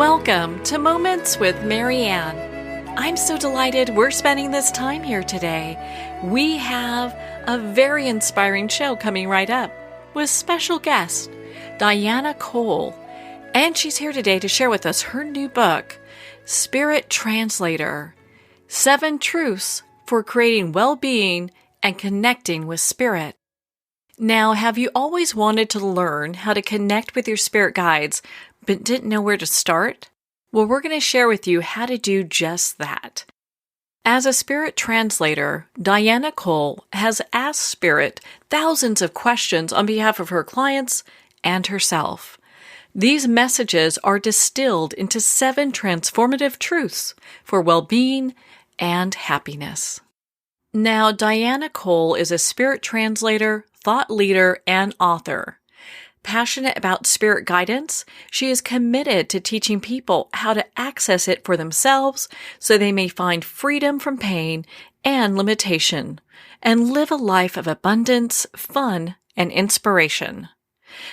Welcome to Moments with Marianne. I'm so delighted we're spending this time here today. We have a very inspiring show coming right up with special guest, Diana Cole. And she's here today to share with us her new book, Spirit Translator, 7 Truths for Creating Well-Being and Connecting with Spirit. Now, have you always wanted to learn how to connect with your spirit guides, but didn't know where to start? Well, we're going to share with you how to do just that. As a spirit translator, Diana Cole has asked Spirit thousands of questions on behalf of her clients and herself. These messages are distilled into 7 transformative truths for well-being and happiness. Now, Diana Cole is a spirit translator, thought leader, and author. Passionate about spirit guidance, she is committed to teaching people how to access it for themselves so they may find freedom from pain and limitation and live a life of abundance, fun, and inspiration.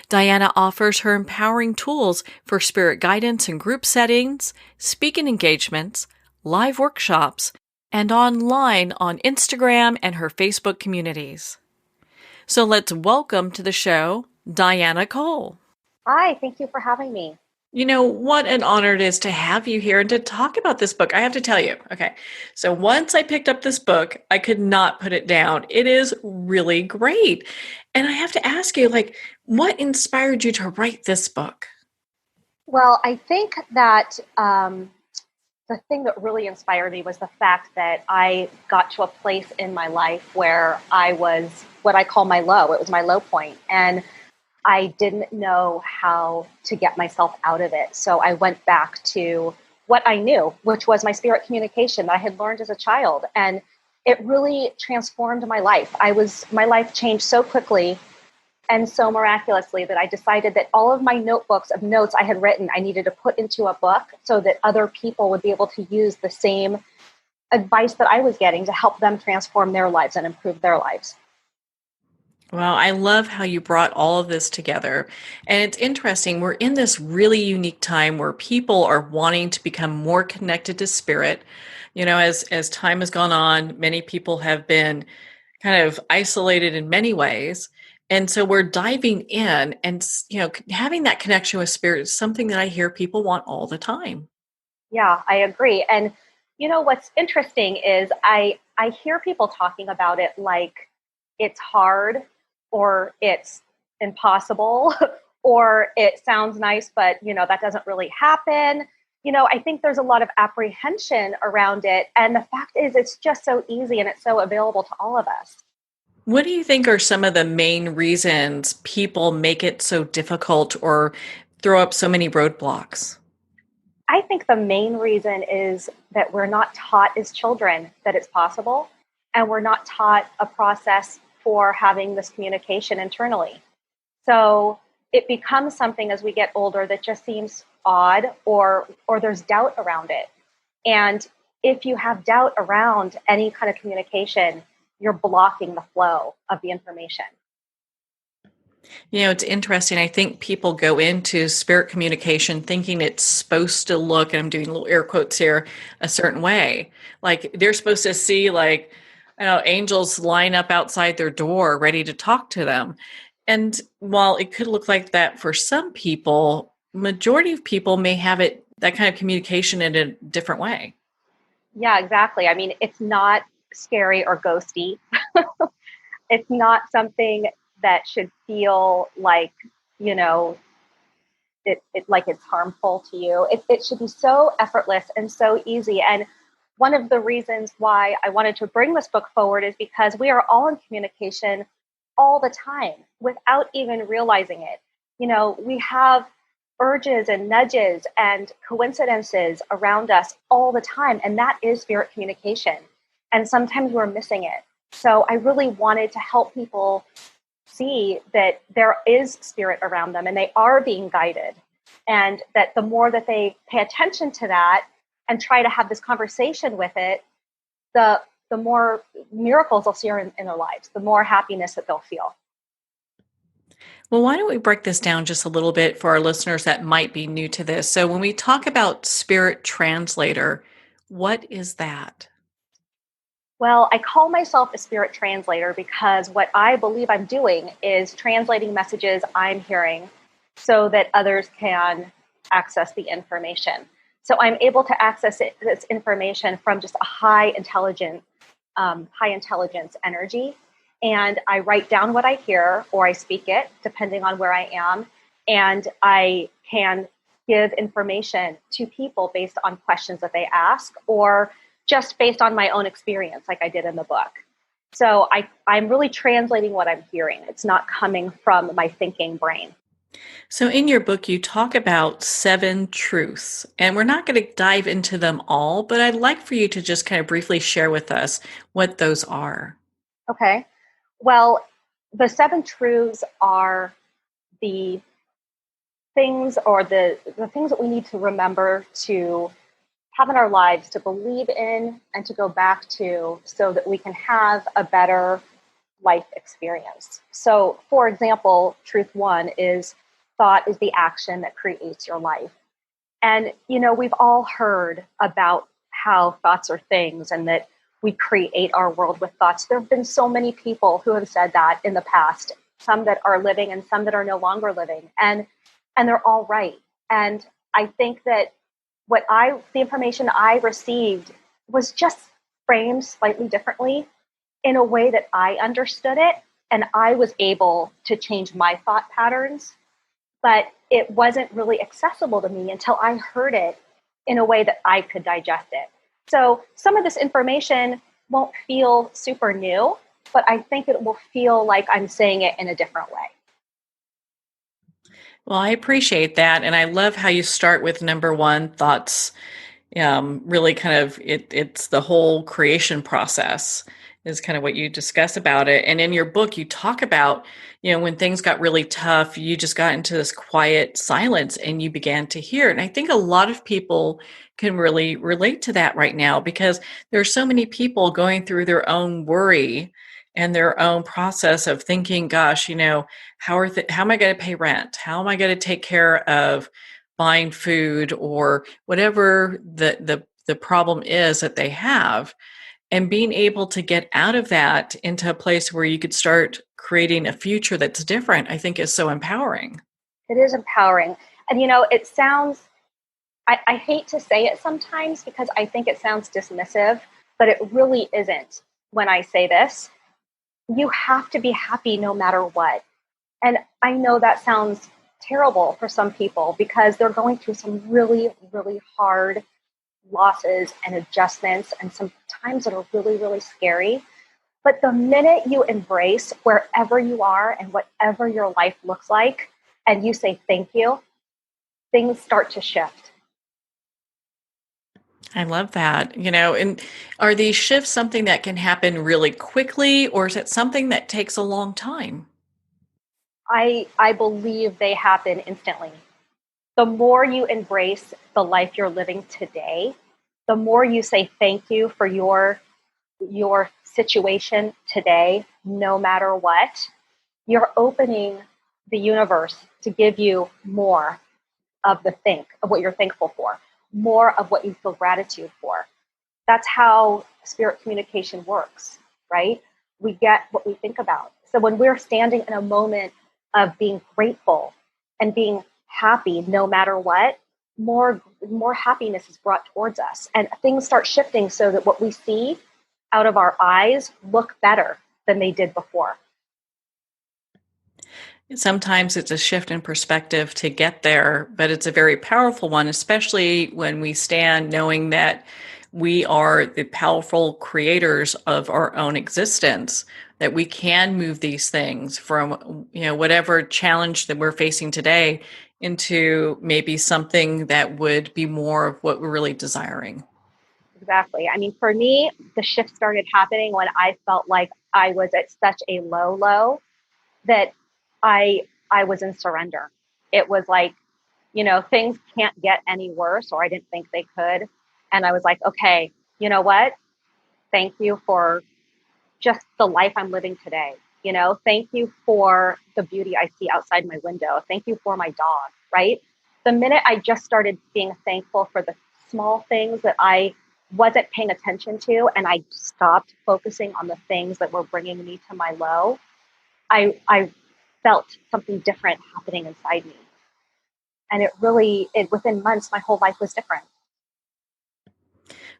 Diana offers her empowering tools for spirit guidance in group settings, speaking engagements, live workshops, and online on Instagram and her Facebook communities. So let's welcome to the show, Diana Cole. Hi, thank you for having me. You know, what an honor it is to have you here and to talk about this book. I have to tell you, okay, so once I picked up this book, I could not put it down. It is really great. And I have to ask you, what inspired you to write this book? Well, I think that the thing that really inspired me was the fact that I got to a place in my life where I was what I call my low. It was my low point. And I didn't know how to get myself out of it. So I went back to what I knew, which was my spirit communication that I had learned as a child. And it really transformed my life. My life changed so quickly and so miraculously that I decided that all of my notebooks of notes I had written, I needed to put into a book so that other people would be able to use the same advice that I was getting to help them transform their lives and improve their lives. Well, I love how you brought all of this together. And it's interesting. We're in this really unique time where people are wanting to become more connected to spirit. You know, as time has gone on, many people have been kind of isolated in many ways. And so we're diving in and, having that connection with spirit is something that I hear people want all the time. Yeah, I agree. And what's interesting is I hear people talking about it like it's hard or it's impossible or it sounds nice, but that doesn't really happen. I think there's a lot of apprehension around it. And the fact is it's just so easy and it's so available to all of us. What do you think are some of the main reasons people make it so difficult or throw up so many roadblocks? I think the main reason is that we're not taught as children that it's possible, and we're not taught a process for having this communication internally. So it becomes something as we get older that just seems odd or there's doubt around it. And if you have doubt around any kind of communication, you're blocking the flow of the information. It's interesting. I think people go into spirit communication thinking it's supposed to look, and I'm doing little air quotes here, a certain way. Like they're supposed to see angels line up outside their door ready to talk to them. And while it could look like that for some people, majority of people may have that kind of communication in a different way. Yeah, exactly. I mean, it's not scary or ghosty. It's not something that should feel like, like it's harmful to you. It should be so effortless and so easy. And one of the reasons why I wanted to bring this book forward is because we are all in communication all the time without even realizing it. We have urges and nudges and coincidences around us all the time. And that is spirit communication. And sometimes we're missing it. So I really wanted to help people see that there is spirit around them and they are being guided. And that the more that they pay attention to that and try to have this conversation with it, the more miracles they'll see in their lives, the more happiness that they'll feel. Well, why don't we break this down just a little bit for our listeners that might be new to this? So, when we talk about Spirit Translator, what is that? Well, I call myself a spirit translator because what I believe I'm doing is translating messages I'm hearing so that others can access the information. So I'm able to access this information from just a high intelligence energy, and I write down what I hear or I speak it, depending on where I am, and I can give information to people based on questions that they ask or just based on my own experience, like I did in the book. So I'm really translating what I'm hearing. It's not coming from my thinking brain. So, in your book, you talk about seven truths, and we're not going to dive into them all, but I'd like for you to just kind of briefly share with us what those are. Okay. Well, the seven truths are the things or the things that we need to remember to have in our lives, to believe in and to go back to so that we can have a better life experience. So, for example, truth one is thought is the action that creates your life. And, we've all heard about how thoughts are things and that we create our world with thoughts. There have been so many people who have said that in the past, some that are living and some that are no longer living. And they're all right. And I think that the information I received was just framed slightly differently in a way that I understood it. And I was able to change my thought patterns, but it wasn't really accessible to me until I heard it in a way that I could digest it. So some of this information won't feel super new, but I think it will feel like I'm saying it in a different way. Well, I appreciate that. And I love how you start with number one thoughts. Really kind of it's the whole creation process is kind of what you discuss about it. And in your book, you talk about, when things got really tough, you just got into this quiet silence and you began to hear. And I think a lot of people can really relate to that right now because there are so many people going through their own worry and their own process of thinking, gosh, how am I going to pay rent? How am I going to take care of buying food or whatever the problem is that they have, and being able to get out of that into a place where you could start creating a future that's different, I think is so empowering. It is empowering. And, it sounds, I hate to say it sometimes because I think it sounds dismissive, but it really isn't when I say this. You have to be happy no matter what. And I know that sounds terrible for some people because they're going through some really, really hard losses and adjustments and some times that are really, really scary. But the minute you embrace wherever you are and whatever your life looks like, and you say thank you, things start to shift. I love that. And are these shifts something that can happen really quickly, or is it something that takes a long time? I believe they happen instantly. The more you embrace the life you're living today, the more you say thank you for your situation today, no matter what, you're opening the universe to give you more of what you're thankful for, more of what you feel gratitude for. That's how spirit communication works, right? We get what we think about. So when we're standing in a moment of being grateful and being happy no matter what, more happiness is brought towards us and things start shifting so that what we see out of our eyes look better than they did before. Sometimes it's a shift in perspective to get there, but it's a very powerful one, especially when we stand knowing that we are the powerful creators of our own existence, that we can move these things from, whatever challenge that we're facing today into maybe something that would be more of what we're really desiring. Exactly. I mean, for me, the shift started happening when I felt like I was at such a low that I was in surrender. It was like, things can't get any worse, or I didn't think they could. And I was like, okay, you know what? Thank you for just the life I'm living today. Thank you for the beauty I see outside my window. Thank you for my dog, right? The minute I just started being thankful for the small things that I wasn't paying attention to, and I stopped focusing on the things that were bringing me to my low, I felt something different happening inside me. And within months, my whole life was different.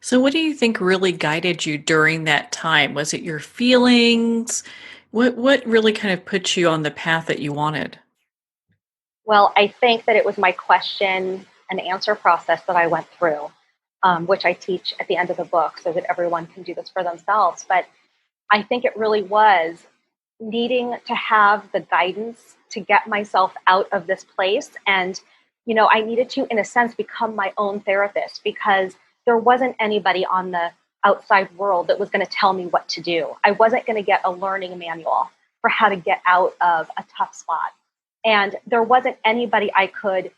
So, what do you think really guided you during that time? Was it your feelings? What really kind of put you on the path that you wanted? Well, I think that it was my question and answer process that I went through, which I teach at the end of the book so that everyone can do this for themselves. But I think it really was needing to have the guidance to get myself out of this place. And, I needed to, in a sense, become my own therapist because there wasn't anybody on the outside world that was going to tell me what to do. I wasn't going to get a learning manual for how to get out of a tough spot. And there wasn't anybody I could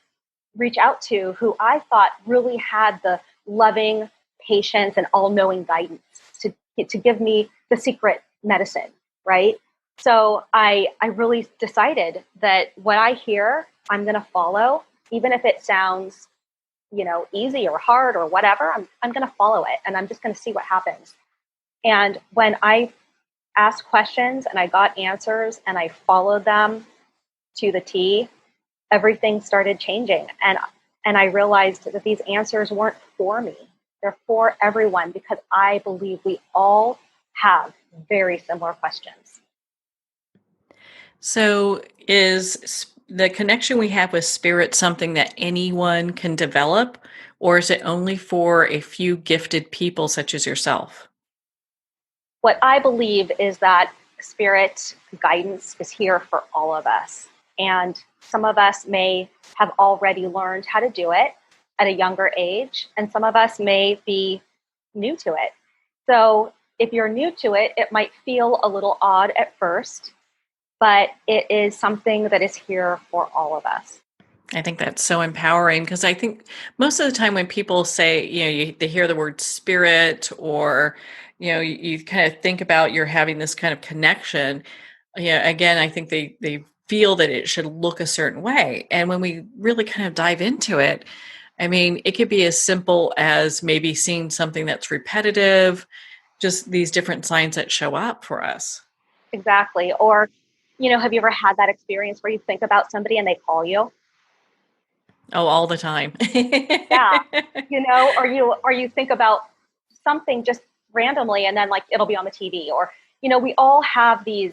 reach out to who I thought really had the loving patience and all-knowing guidance to give me the secret medicine, right? So I really decided that what I hear, I'm going to follow, even if it sounds, easy or hard or whatever. I'm going to follow it, and I'm just going to see what happens. And when I asked questions and I got answers and I followed them to the T, everything started changing. And I realized that these answers weren't for me. They're for everyone because I believe we all have very similar questions. So, is the connection we have with spirit something that anyone can develop, or is it only for a few gifted people such as yourself? What I believe is that spirit guidance is here for all of us. And some of us may have already learned how to do it at a younger age, and some of us may be new to it. So if you're new to it, it might feel a little odd at first, but it is something that is here for all of us. I think that's so empowering because I think most of the time when people say, they hear the word spirit or, you kind of think about you're having this kind of connection. Again, I think they feel that it should look a certain way. And when we really kind of dive into it, I mean, it could be as simple as maybe seeing something that's repetitive, just these different signs that show up for us. Exactly. Or, have you ever had that experience where you think about somebody and they call you? Oh, all the time. Yeah. Or you think about something just randomly and then like it'll be on the TV, or, we all have these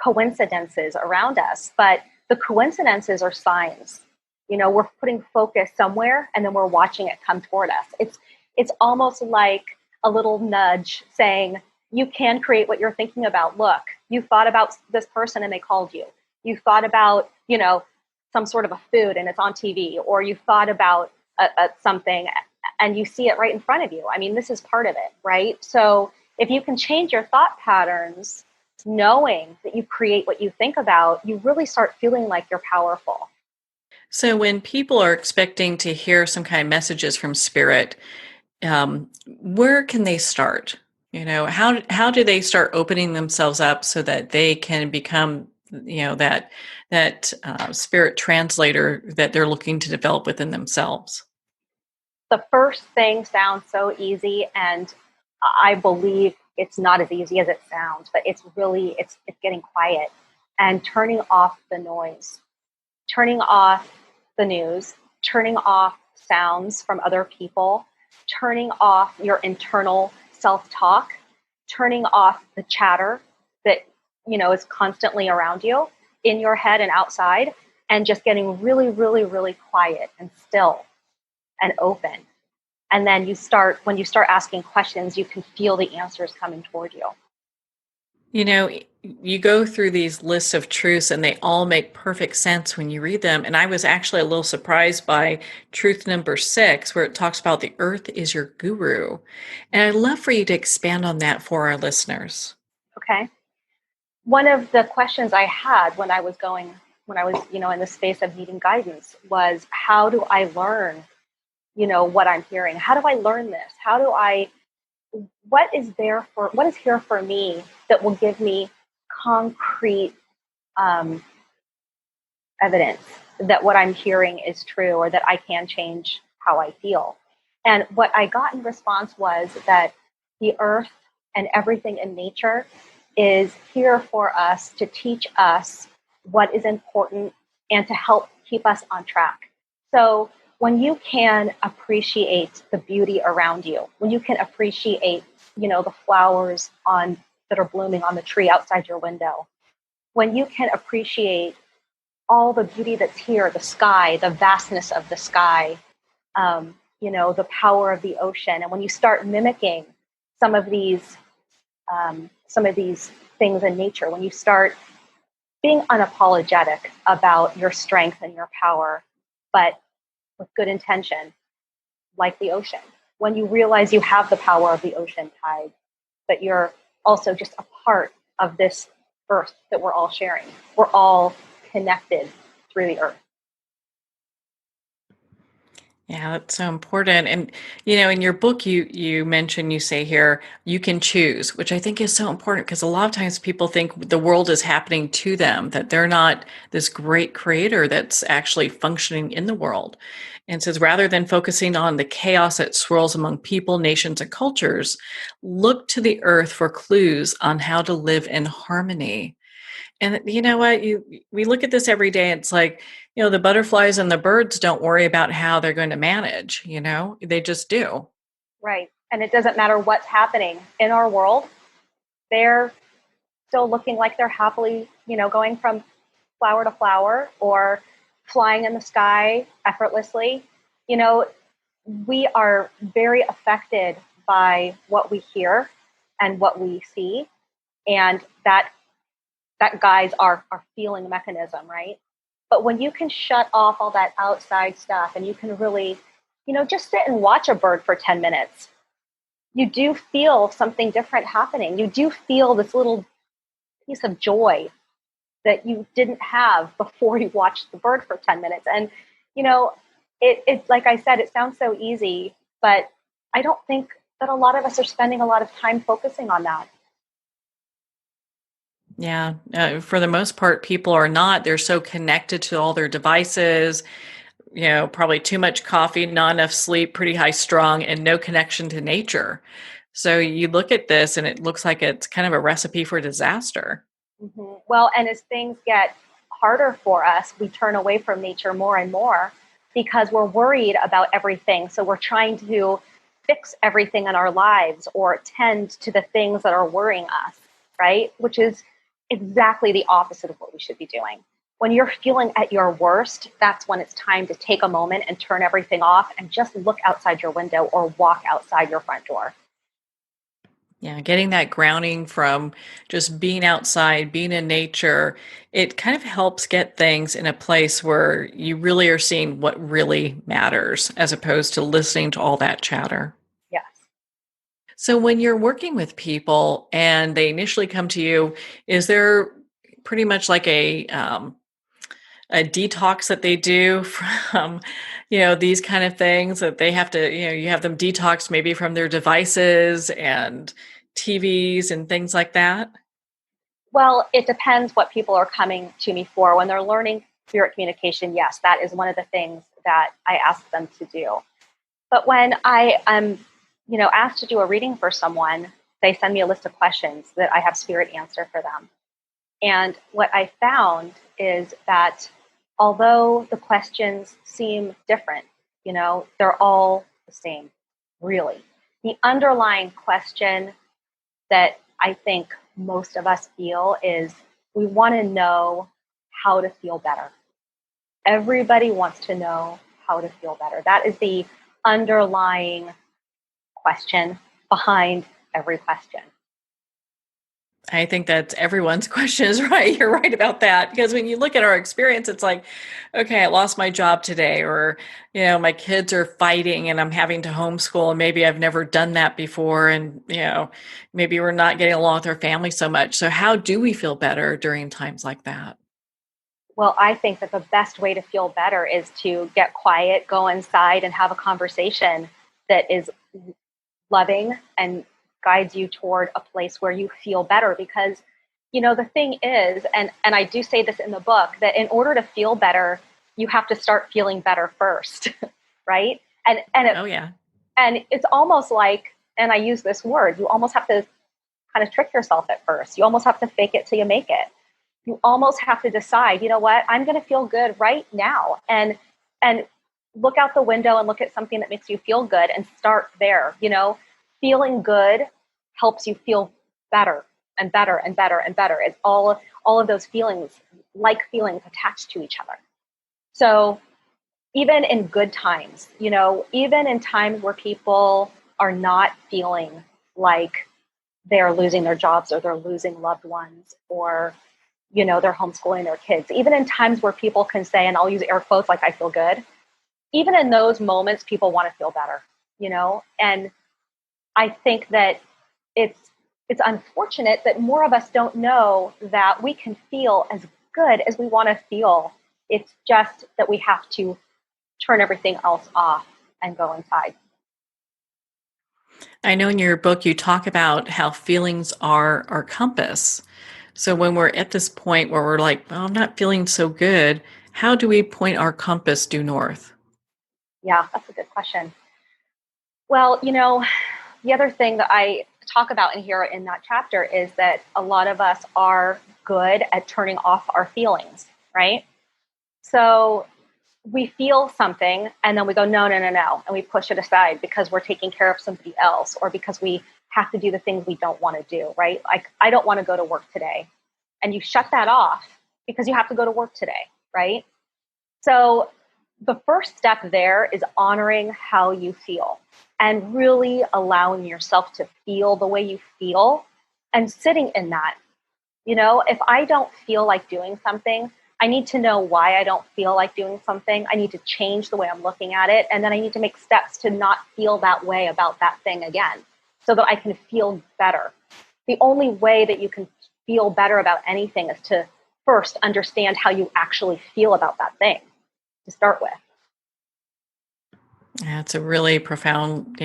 coincidences around us, but the coincidences are signs. We're putting focus somewhere and then we're watching it come toward us. It's almost like a little nudge saying, you can create what you're thinking about. Look, you thought about this person and they called you. You thought about, some sort of a food and it's on TV, or you thought about something and you see it right in front of you. I mean, this is part of it, right? So if you can change your thought patterns, knowing that you create what you think about, you really start feeling like you're powerful. So when people are expecting to hear some kind of messages from spirit, where can they start? How do they start opening themselves up so that they can become, that spirit translator that they're looking to develop within themselves? The first thing sounds so easy, and I believe it's not as easy as it sounds, but it's getting quiet and turning off the noise, turning off the news, turning off sounds from other people, turning off your internal self-talk, turning off the chatter that is constantly around you in your head and outside, and just getting really, really, really quiet and still and open. And then when you start asking questions, you can feel the answers coming toward you. You go through these lists of truths and they all make perfect sense when you read them. And I was actually a little surprised by truth number 6, where it talks about the earth is your guru. And I'd love for you to expand on that for our listeners. Okay. One of the questions I had when I was, in the space of needing guidance was, how do I learn, what I'm hearing? How do I learn this? What is here for me that will give me concrete um, evidence that what I'm hearing is true or that I can change how I feel. And what I got in response was that the earth and everything in nature is here for us to teach us what is important and to help keep us on track. So when you can appreciate the beauty around you, when you can appreciate, the flowers on that are blooming on the tree outside your window, when you can appreciate all the beauty that's here, the sky, the vastness of the sky, the power of the ocean. And when you start mimicking some of these things in nature, when you start being unapologetic about your strength and your power, but with good intention, like the ocean, when you realize you have the power of the ocean tide, but you're also just a part of this earth that we're all sharing. We're all connected through the earth. Yeah, that's so important. And in your book, you mention, you say here, you can choose, which I think is so important because a lot of times people think the world is happening to them, that they're not this great creator that's actually functioning in the world. And says rather than focusing on the chaos that swirls among people, nations, and cultures, look to the earth for clues on how to live in harmony. And you know what? We look at this every day. It's like, the butterflies and the birds don't worry about how they're going to manage, they just do. Right. And it doesn't matter what's happening in our world. They're still looking like they're happily, going from flower to flower or flying in the sky effortlessly. We are very affected by what we hear and what we see. And that guides our feeling mechanism, right? But when you can shut off all that outside stuff and you can really, just sit and watch a bird for 10 minutes, you do feel something different happening. You do feel this little piece of joy that you didn't have before you watched the bird for 10 minutes. And, it like I said, it sounds so easy, but I don't think that a lot of us are spending a lot of time focusing on that. Yeah. For the most part, people are not. They're so connected to all their devices, probably too much coffee, not enough sleep, pretty high strung, and no connection to nature. So you look at this and it looks like it's kind of a recipe for disaster. Mm-hmm. Well, and as things get harder for us, we turn away from nature more and more because we're worried about everything. So we're trying to fix everything in our lives or tend to the things that are worrying us, right? Which is exactly the opposite of what we should be doing. When you're feeling at your worst, that's when it's time to take a moment and turn everything off and just look outside your window or walk outside your front door. Yeah, getting that grounding from just being outside, being in nature, it kind of helps get things in a place where you really are seeing what really matters as opposed to listening to all that chatter. Yes. So when you're working with people and they initially come to you, is there pretty much like a detox that they do from, these kind of things that they have to, you have them detox maybe from their devices and TVs and things like that? Well, it depends what people are coming to me for. When they're learning spirit communication, yes, that is one of the things that I ask them to do. But when I am, asked to do a reading for someone, they send me a list of questions that I have spirit answer for them. And what I found is that although the questions seem different, they're all the same, really. The underlying question that I think most of us feel is we want to know how to feel better. Everybody wants to know how to feel better. That is the underlying question behind every question. I think that's everyone's question is right. You're right about that. Because when you look at our experience, it's like, okay, I lost my job today, or, my kids are fighting and I'm having to homeschool and maybe I've never done that before. And, maybe we're not getting along with our family so much. So how do we feel better during times like that? Well, I think that the best way to feel better is to get quiet, go inside and have a conversation that is loving and guides you toward a place where you feel better. Because The thing is, and I do say this in the book, that in order to feel better, you have to start feeling better first, right? Oh, yeah. And it's almost like, and I use this word, you almost have to kind of trick yourself at first. You almost have to fake it till you make it. You almost have to decide, you know what, I'm going to feel good right now, and look out the window and look at something that makes you feel good and start there. Feeling good helps you feel better and better and better and better. It's all of those feelings, like feelings, attached to each other. So even in good times, even in times where people are not feeling like they're losing their jobs or they're losing loved ones, or they're homeschooling their kids, even in times where people can say, and I'll use air quotes, like, I feel good, even in those moments, people want to feel better, and I think that it's unfortunate that more of us don't know that we can feel as good as we want to feel. It's just that we have to turn everything else off and go inside. I know in your book you talk about how feelings are our compass. So when we're at this point where we're like, well, I'm not feeling so good, how do we point our compass due north? Yeah, that's a good question. Well, the other thing that I talk about in here in that chapter is that a lot of us are good at turning off our feelings, right? So we feel something and then we go, no, no, no, no. And we push it aside because we're taking care of somebody else, or because we have to do the things we don't want to do, right? Like, I don't want to go to work today. And you shut that off because you have to go to work today, right? So the first step there is honoring how you feel and really allowing yourself to feel the way you feel and sitting in that. If I don't feel like doing something, I need to know why I don't feel like doing something. I need to change the way I'm looking at it. And then I need to make steps to not feel that way about that thing again, so that I can feel better. The only way that you can feel better about anything is to first understand how you actually feel about that thing to start with. Yeah, it's a really profound,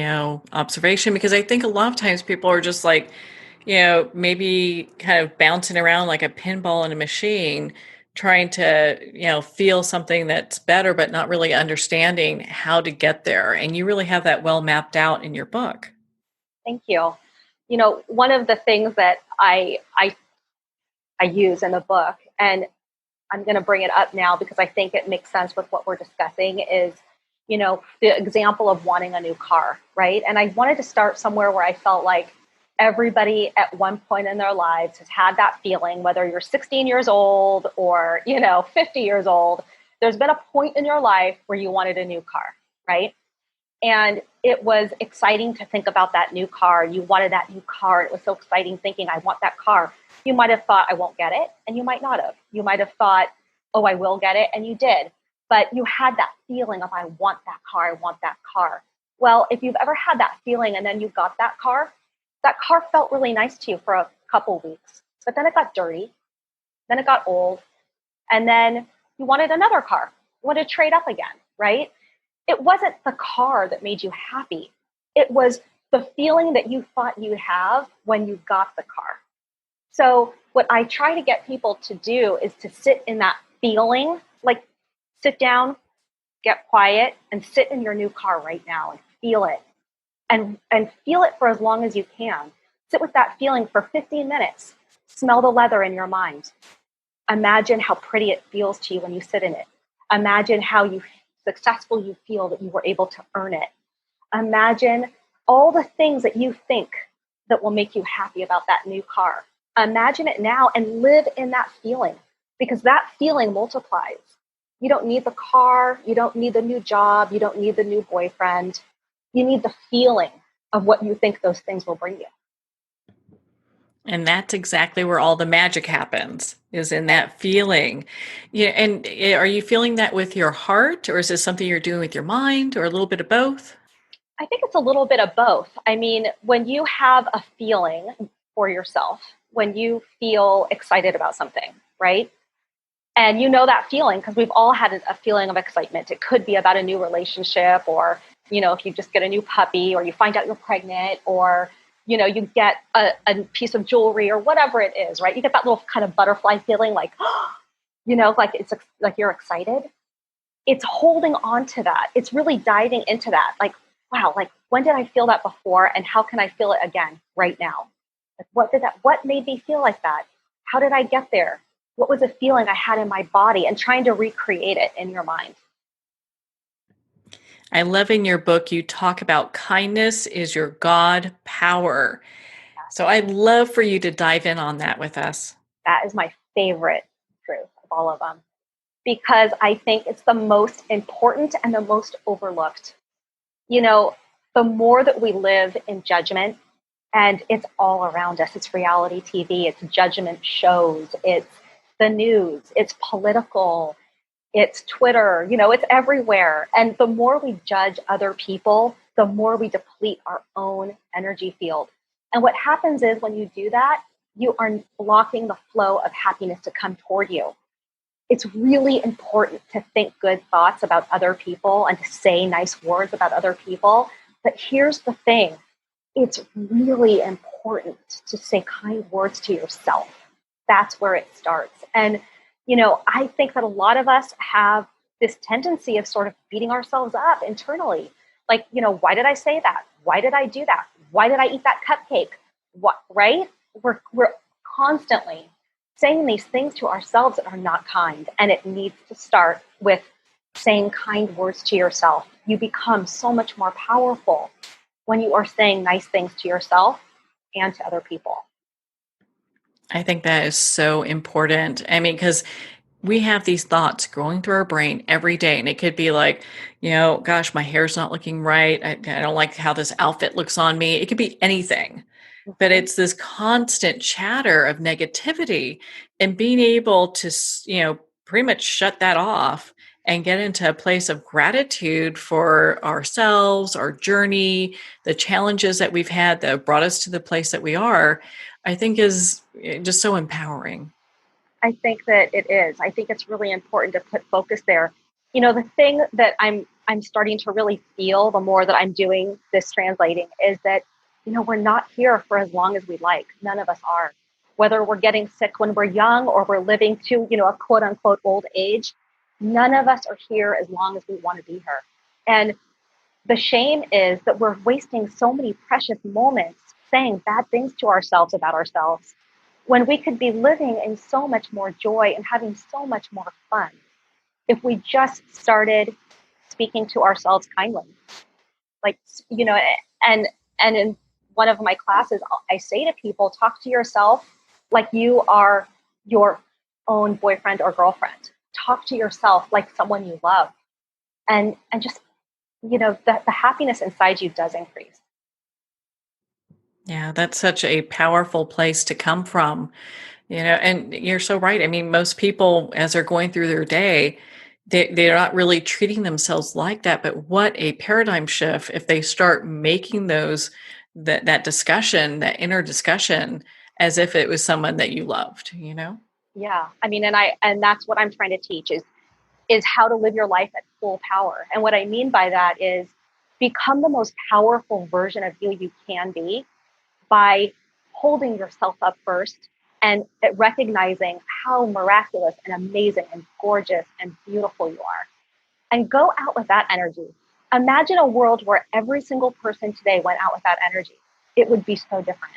observation, because I think a lot of times people are just like, maybe kind of bouncing around like a pinball in a machine, trying to, feel something that's better, but not really understanding how to get there. And you really have that well mapped out in your book. Thank you. One of the things that I use in the book, and I'm going to bring it up now because I think it makes sense with what we're discussing, is, the example of wanting a new car, right? And I wanted to start somewhere where I felt like everybody at one point in their lives has had that feeling, whether you're 16 years old or, 50 years old, there's been a point in your life where you wanted a new car, right? And it was exciting to think about that new car. You wanted that new car. It was so exciting thinking, I want that car. You might have thought, I won't get it. And you might not have. You might have thought, oh, I will get it. And you did. But you had that feeling of, I want that car. I want that car. Well, if you've ever had that feeling and then you got that car felt really nice to you for a couple weeks. But then it got dirty. Then it got old. And then you wanted another car. You wanted to trade up again, right? It wasn't the car that made you happy. It was the feeling that you thought you'd have when you got the car. So what I try to get people to do is to sit in that feeling, like sit down, get quiet, and sit in your new car right now and feel it. And feel it for as long as you can. Sit with that feeling for 15 minutes. Smell the leather in your mind. Imagine how pretty it feels to you when you sit in it. Imagine how successful you feel that you were able to earn it. Imagine all the things that you think that will make you happy about that new car. Imagine it now and live in that feeling, because that feeling multiplies. You don't need the car. You don't need the new job. You don't need the new boyfriend. You need the feeling of what you think those things will bring you. And that's exactly where all the magic happens, is in that feeling. Yeah. And are you feeling that with your heart, or is this something you're doing with your mind, or a little bit of both? I think it's a little bit of both. I mean, when you have a feeling for yourself, when you feel excited about something, right? And you know that feeling because we've all had a feeling of excitement. It could be about a new relationship, or, if you just get a new puppy, or you find out you're pregnant, or, you get a piece of jewelry or whatever it is, right? You get that little kind of butterfly feeling like, like it's like you're excited. It's holding on to that. It's really diving into that. Like, wow, like when did I feel that before and how can I feel it again right now? Like what made me feel like that? How did I get there? What was a feeling I had in my body, and trying to recreate it in your mind. I love in your book, you talk about kindness is your God power. So I'd love for you to dive in on that with us. That is my favorite truth of all of them, because I think it's the most important and the most overlooked. You know, the more that we live in judgment, and it's all around us, it's reality TV, it's judgment shows, it's the news, it's political, it's Twitter, it's everywhere. And the more we judge other people, the more we deplete our own energy field. And what happens is when you do that, you are blocking the flow of happiness to come toward you. It's really important to think good thoughts about other people and to say nice words about other people. But here's the thing. It's really important to say kind words to yourself. That's where it starts. And, I think that a lot of us have this tendency of sort of beating ourselves up internally. Like, why did I say that? Why did I do that? Why did I eat that cupcake? What, right? We're constantly saying these things to ourselves that are not kind. And it needs to start with saying kind words to yourself. You become so much more powerful when you are saying nice things to yourself and to other people. I think that is so important. I mean, because we have these thoughts going through our brain every day, and it could be like, gosh, my hair's not looking right. I don't like how this outfit looks on me. It could be anything, but it's this constant chatter of negativity, and being able to, pretty much shut that off and get into a place of gratitude for ourselves, our journey, the challenges that we've had that have brought us to the place that we are, I think is just so empowering. I think that it is. I think it's really important to put focus there. The thing that I'm starting to really feel the more that I'm doing this translating is that, we're not here for as long as we like. None of us are. Whether we're getting sick when we're young or we're living to, a quote unquote old age, none of us are here as long as we want to be here. And the shame is that we're wasting so many precious moments saying bad things to ourselves about ourselves when we could be living in so much more joy and having so much more fun if we just started speaking to ourselves kindly. Like, and in one of my classes, I say to people, talk to yourself like you are your own boyfriend or girlfriend. Talk to yourself like someone you love. And just, the happiness inside you does increase. Yeah, that's such a powerful place to come from, and you're so right. I mean, most people, as they're going through their day, they're not really treating themselves like that. But what a paradigm shift if they start making that discussion, that inner discussion, as if it was someone that you loved. Yeah. I mean, and that's what I'm trying to teach is how to live your life at full power. And what I mean by that is become the most powerful version of you can be by holding yourself up first and recognizing how miraculous and amazing and gorgeous and beautiful you are. And go out with that energy. Imagine a world where every single person today went out with that energy. It would be so different.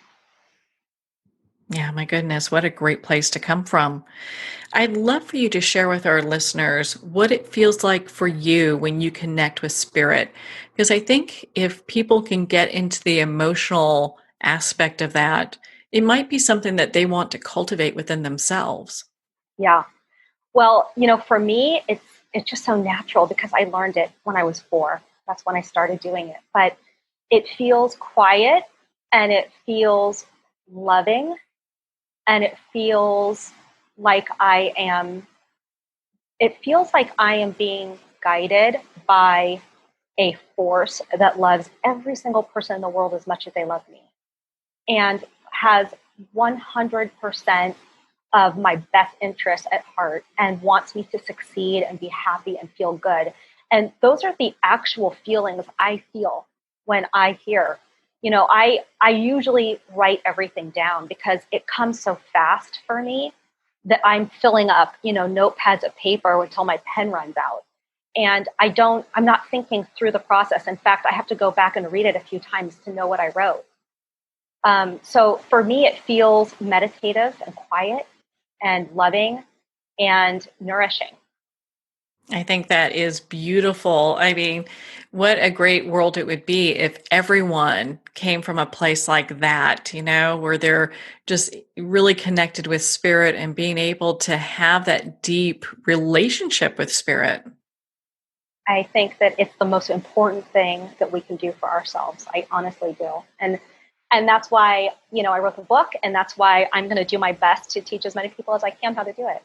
Yeah, my goodness, what a great place to come from. I'd love for you to share with our listeners what it feels like for you when you connect with spirit. Because I think if people can get into the emotional aspect of that, it might be something that they want to cultivate within themselves. Yeah. Well, for me, it's just so natural because I learned it when I was 4. That's when I started doing it. But it feels quiet and it feels loving and like I am it feels like I am being guided by a force that loves every single person in the world as much as they love me and has 100% of my best interests at heart and wants me to succeed and be happy and feel good. And those are the actual feelings I feel when I hear I usually write everything down because it comes so fast for me that I'm filling up, notepads of paper until my pen runs out. And I'm not thinking through the process. In fact, I have to go back and read it a few times to know what I wrote. So for me, it feels meditative and quiet and loving and nourishing. I think that is beautiful. I mean, what a great world it would be if everyone came from a place like that, where they're just really connected with spirit and being able to have that deep relationship with spirit. I think that it's the most important thing that we can do for ourselves. I honestly do. And that's why, I wrote the book, and that's why I'm going to do my best to teach as many people as I can how to do it.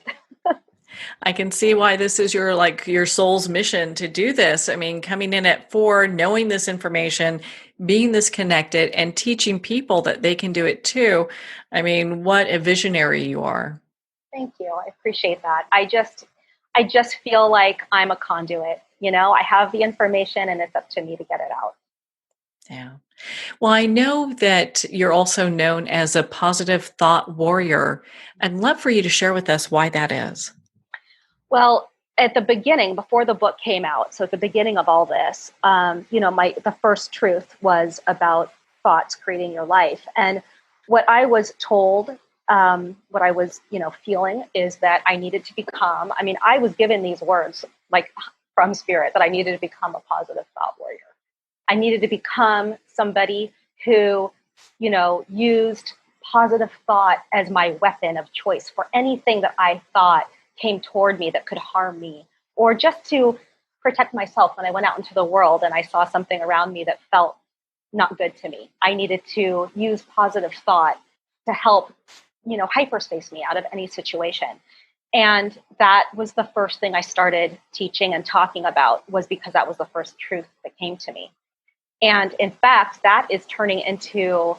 I can see why this is your soul's mission to do this. I mean, coming in at 4, knowing this information, being this connected, and teaching people that they can do it too. I mean, what a visionary you are. Thank you. I appreciate that. I just feel like I'm a conduit. I have the information, and it's up to me to get it out. Yeah. Well, I know that you're also known as a positive thought warrior. I'd love for you to share with us why that is. Well, at the beginning, before the book came out, so at the beginning of all this, the first truth was about thoughts creating your life. And what I was told, what I was, feeling is that I needed to become, I was given these words like from spirit that I needed to become a positive thought warrior. I needed to become somebody who, used positive thought as my weapon of choice for anything that I thought came toward me that could harm me, or just to protect myself when I went out into the world and I saw something around me that felt not good to me. I needed to use positive thought to help, hyperspace me out of any situation. And that was the first thing I started teaching and talking about, was because that was the first truth that came to me. And in fact, that is turning into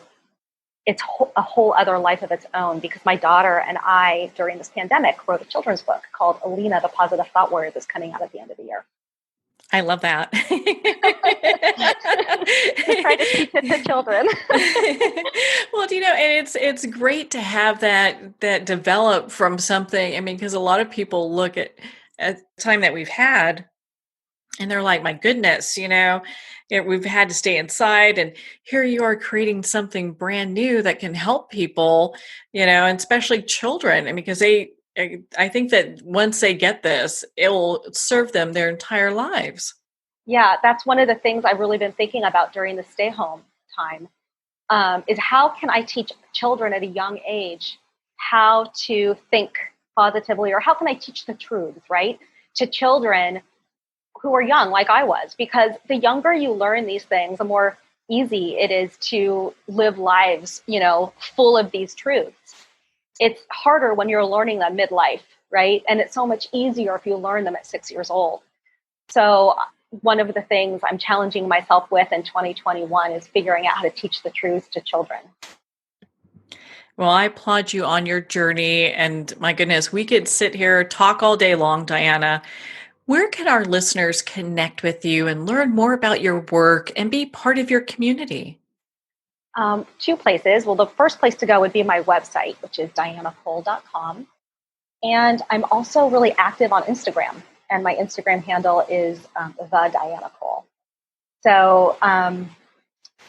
a whole other life of its own, because my daughter and I, during this pandemic, wrote a children's book called Alina, the Positive Thought Warrior, that's coming out at the end of the year. I love that. To try to teach it to children. Well, and it's great to have that develop from something. I mean, because a lot of people look at the time that we've had, and they're like, my goodness, we've had to stay inside, and here you are creating something brand new that can help people, and especially children. I mean, because I think that once they get this, it will serve them their entire lives. Yeah, that's one of the things I've really been thinking about during the stay home time, is how can I teach children at a young age how to think positively, or how can I teach the truth, right, to children who are young, like I was, because the younger you learn these things, the more easy it is to live lives, full of these truths. It's harder when you're learning them midlife, right? And it's so much easier if you learn them at 6 years old. So one of the things I'm challenging myself with in 2021 is figuring out how to teach the truths to children. Well, I applaud you on your journey. And my goodness, we could sit here, talk all day long, Diana. Where can our listeners connect with you and learn more about your work and be part of your community? 2 places. Well, the first place to go would be my website, which is dianacole.com. And I'm also really active on Instagram. And my Instagram handle is the Diana Cole. So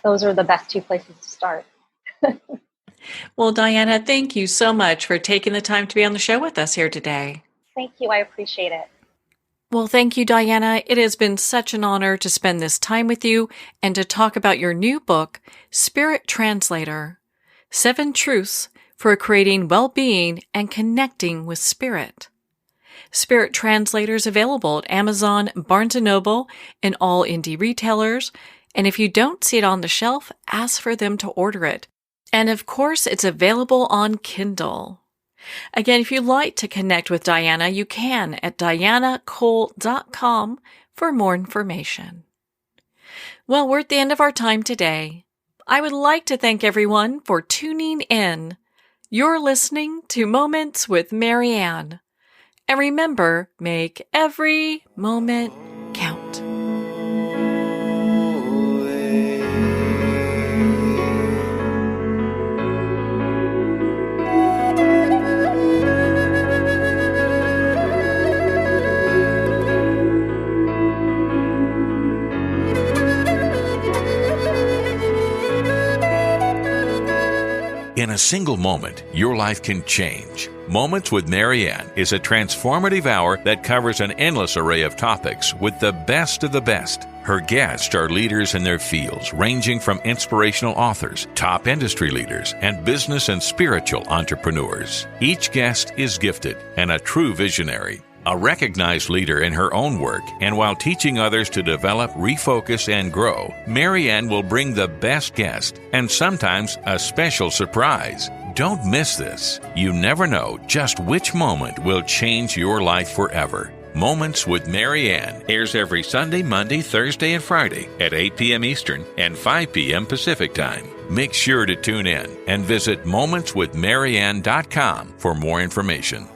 those are the best 2 places to start. Well, Diana, thank you so much for taking the time to be on the show with us here today. Thank you. I appreciate it. Well, thank you, Diana. It has been such an honor to spend this time with you and to talk about your new book, Spirit Translator, 7 Truths for Creating Well-Being and Connecting with Spirit. Spirit Translator is available at Amazon, Barnes & Noble, and all indie retailers. And if you don't see it on the shelf, ask for them to order it. And of course, it's available on Kindle. Again, if you'd like to connect with Diana, you can at dianacole.com for more information. Well, we're at the end of our time today. I would like to thank everyone for tuning in. You're listening to Moments with Marianne. And remember, make every moment count. a single moment, your life can change. Moments with Marianne is a transformative hour that covers an endless array of topics with the best of the best. Her guests are leaders in their fields, ranging from inspirational authors, top industry leaders, and business and spiritual entrepreneurs. Each guest is gifted and a true visionary, a recognized leader in her own work, and while teaching others to develop, refocus, and grow, Marianne will bring the best guest and sometimes a special surprise. Don't miss this. You never know just which moment will change your life forever. Moments with Marianne airs every Sunday, Monday, Thursday, and Friday at 8 p.m. Eastern and 5 p.m. Pacific Time. Make sure to tune in and visit momentswithmarianne.com for more information.